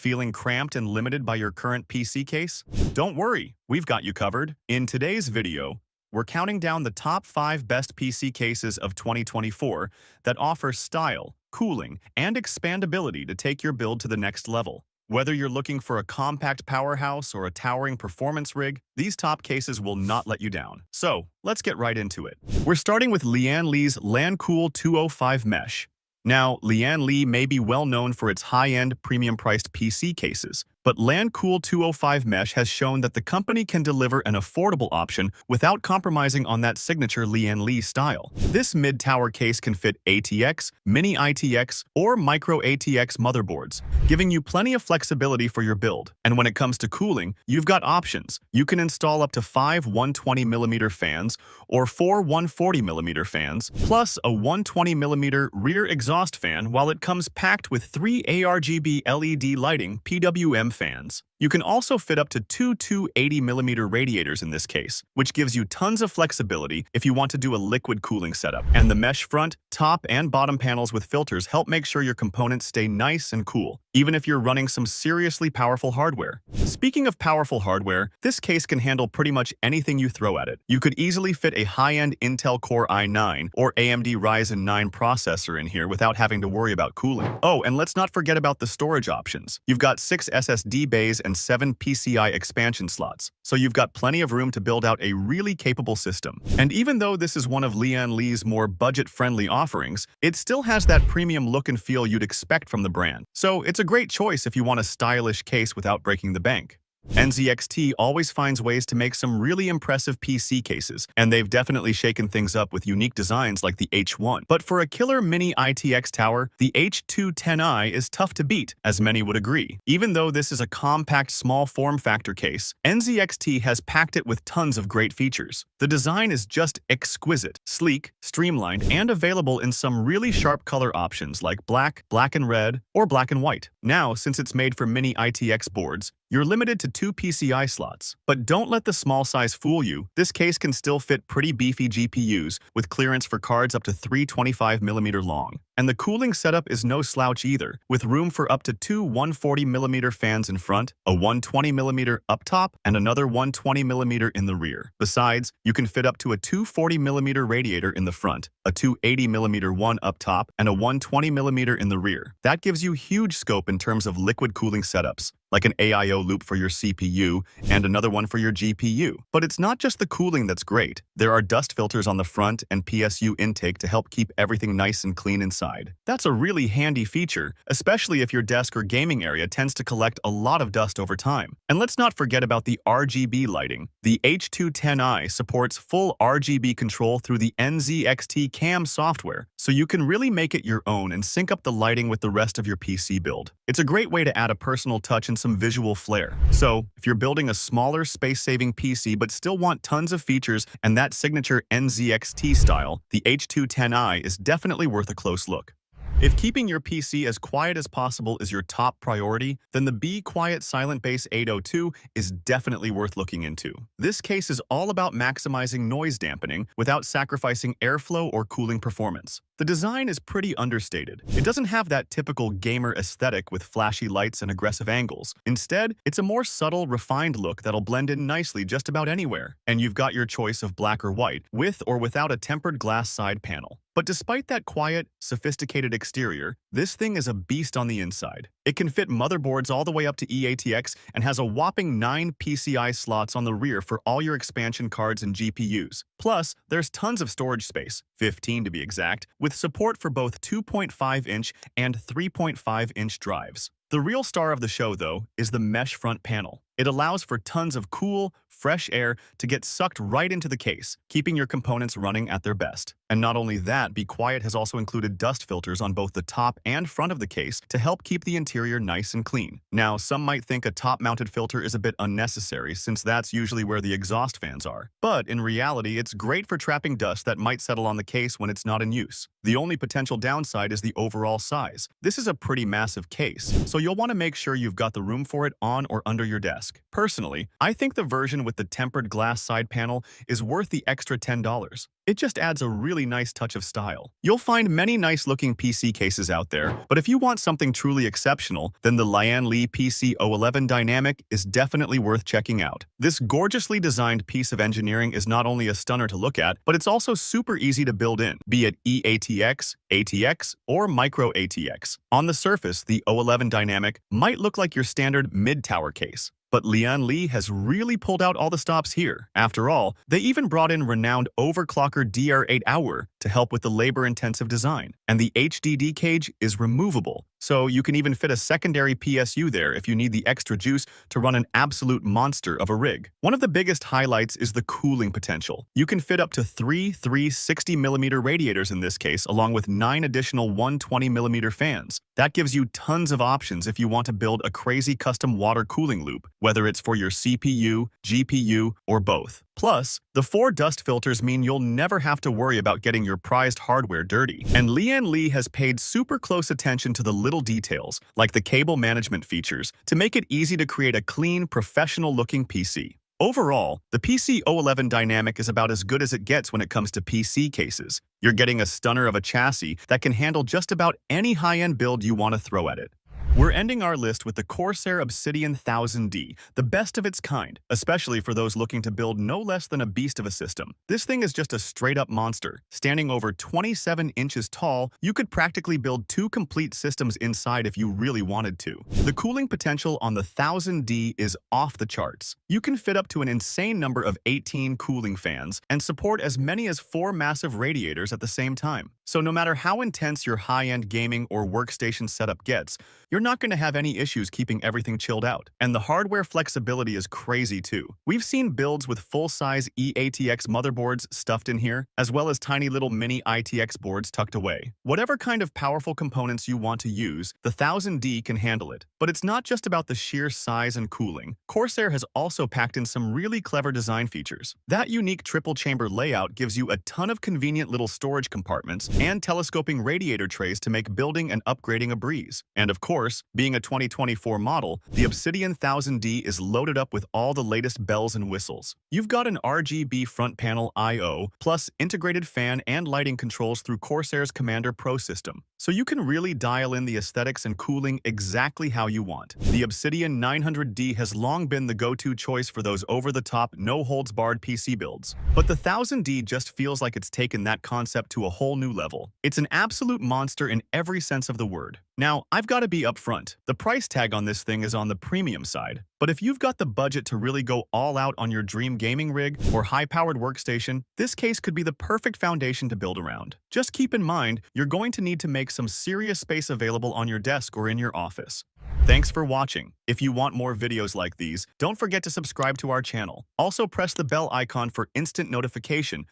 Feeling cramped and limited by your current PC case? Don't worry, we've got you covered. In today's video, we're counting down the top 5 best PC cases of 2024 that offer style, cooling, and expandability to take your build to the next level. Whether you're looking for a compact powerhouse or a towering performance rig, these top cases will not let you down. So, let's get right into it. We're starting with Lian's Lancool 205 Mesh. Now, Lian may be well known for its high-end, premium-priced PC cases, but Lancool 205 Mesh has shown that the company can deliver an affordable option without compromising on that signature Lian style. This mid-tower case can fit ATX, Mini ITX, or Micro ATX motherboards, giving you plenty of flexibility for your build. And when it comes to cooling, you've got options. You can install up to 5 120mm fans or 4 140mm fans, plus a 120mm rear exhaust fan, while it comes packed with 3 ARGB LED lighting PWM fans. You can also fit up to 2 280mm radiators in this case, which gives you tons of flexibility if you want to do a liquid cooling setup. And the mesh front, top, and bottom panels with filters help make sure your components stay nice and cool, even if you're running some seriously powerful hardware. Speaking of powerful hardware, this case can handle pretty much anything you throw at it. You could easily fit a high-end Intel Core i9 or AMD Ryzen 9 processor in here without having to worry about cooling. Oh, and let's not forget about the storage options. You've got 6 SSD bays and 7 PCI expansion slots, so you've got plenty of room to build out a really capable system. And even though this is one of Lian's more budget-friendly offerings, it still has that premium look and feel you'd expect from the brand. So it's a great choice if you want a stylish case without breaking the bank. NZXT always finds ways to make some really impressive PC cases, and they've definitely shaken things up with unique designs like the H1. But for a killer mini ITX tower, the H210i is tough to beat, as many would agree. Even though this is a compact small form factor case, NZXT has packed it with tons of great features. The design is just exquisite, sleek, streamlined, and available in some really sharp color options like black, black and red, or black and white. Now, since it's made for mini ITX boards, you're limited to 2 PCI slots. But don't let the small size fool you. This case can still fit pretty beefy GPUs with clearance for cards up to 325mm long. And the cooling setup is no slouch either, with room for up to 2 140mm fans in front, a 120mm up top, and another 120mm in the rear. Besides, you can fit up to a 240mm radiator in the front, a 280mm one up top, and a 120mm in the rear. That gives you huge scope in terms of liquid cooling setups, like an AIO loop for your CPU and another one for your GPU. But it's not just the cooling that's great. There are dust filters on the front and PSU intake to help keep everything nice and clean inside. That's a really handy feature, especially if your desk or gaming area tends to collect a lot of dust over time. And let's not forget about the RGB lighting. The H210i supports full RGB control through the NZXT CAM software, so you can really make it your own and sync up the lighting with the rest of your PC build. It's a great way to add a personal touch and some visual flair. So, if you're building a smaller, space-saving PC but still want tons of features and that signature NZXT style, the H210i is definitely worth a close look. If keeping your PC as quiet as possible is your top priority, then the Be Quiet Silent Base 802 is definitely worth looking into. This case is all about maximizing noise dampening without sacrificing airflow or cooling performance. The design is pretty understated. It doesn't have that typical gamer aesthetic with flashy lights and aggressive angles. Instead, it's a more subtle, refined look that'll blend in nicely just about anywhere. And you've got your choice of black or white, with or without a tempered glass side panel. But despite that quiet, sophisticated exterior, this thing is a beast on the inside. It can fit motherboards all the way up to eATX and has a whopping 9 PCI slots on the rear for all your expansion cards and GPUs. Plus, there's tons of storage space, 15 to be exact, with support for both 2.5-inch and 3.5-inch drives. The real star of the show, though, is the mesh front panel. It allows for tons of cool, fresh air to get sucked right into the case, keeping your components running at their best. And not only that, Be Quiet has also included dust filters on both the top and front of the case to help keep the interior nice and clean. Now, some might think a top-mounted filter is a bit unnecessary since that's usually where the exhaust fans are. But in reality, it's great for trapping dust that might settle on the case when it's not in use. The only potential downside is the overall size. This is a pretty massive case, so you'll want to make sure you've got the room for it on or under your desk. Personally, I think the version Obsidian with the tempered glass side panel is worth the extra $10. It just adds a really nice touch of style. You'll find many nice-looking PC cases out there, but if you want something truly exceptional, then the Lian PC O11 Dynamic is definitely worth checking out. This gorgeously designed piece of engineering is not only a stunner to look at, but it's also super easy to build in, be it eATX, ATX, or Micro ATX. On the surface, the O11 Dynamic might look like your standard mid-tower case. But Lian has really pulled out all the stops here. After all, they even brought in renowned overclocker DR8 Hour to help with the labor-intensive design. And the HDD cage is removable, so you can even fit a secondary PSU there if you need the extra juice to run an absolute monster of a rig. One of the biggest highlights is the cooling potential. You can fit up to three 360mm radiators in this case, along with 9 additional 120mm fans. That gives you tons of options if you want to build a crazy custom water cooling loop, whether it's for your CPU, GPU, or both. Plus, the 4 dust filters mean you'll never have to worry about getting your prized hardware dirty. And Lian has paid super close attention to the little details, like the cable management features, to make it easy to create a clean, professional-looking PC. Overall, the PC O11 Dynamic is about as good as it gets when it comes to PC cases. You're getting a stunner of a chassis that can handle just about any high-end build you want to throw at it. We're ending our list with the Corsair Obsidian 1000D, the best of its kind, especially for those looking to build no less than a beast of a system. This thing is just a straight-up monster. Standing over 27 inches tall, you could practically build 2 complete systems inside if you really wanted to. The cooling potential on the 1000D is off the charts. You can fit up to an insane number of 18 cooling fans and support as many as 4 massive radiators at the same time. So no matter how intense your high-end gaming or workstation setup gets, you're not going to have any issues keeping everything chilled out. And the hardware flexibility is crazy too. We've seen builds with full-size eATX motherboards stuffed in here, as well as tiny little mini ITX boards tucked away. Whatever kind of powerful components you want to use, the 1000D can handle it. But it's not just about the sheer size and cooling. Corsair has also packed in some really clever design features. That unique triple-chamber layout gives you a ton of convenient little storage compartments and telescoping radiator trays to make building and upgrading a breeze. And of course, being a 2024 model, the Obsidian 1000D is loaded up with all the latest bells and whistles. You've got an RGB front panel I/O, plus integrated fan and lighting controls through Corsair's Commander Pro system, so you can really dial in the aesthetics and cooling exactly how you want. The Obsidian 900D has long been the go-to choice for those over-the-top, no-holds-barred PC builds. But the 1000D just feels like it's taken that concept to a whole new level. It's an absolute monster in every sense of the word. Now, I've got to be upfront. The price tag on this thing is on the premium side, but if you've got the budget to really go all out on your dream gaming rig or high-powered workstation, this case could be the perfect foundation to build around. Just keep in mind, you're going to need to make some serious space available on your desk or in your office. Thanks for watching. If you want more videos like these, don't forget to subscribe to our channel. Also press the bell icon for instant notification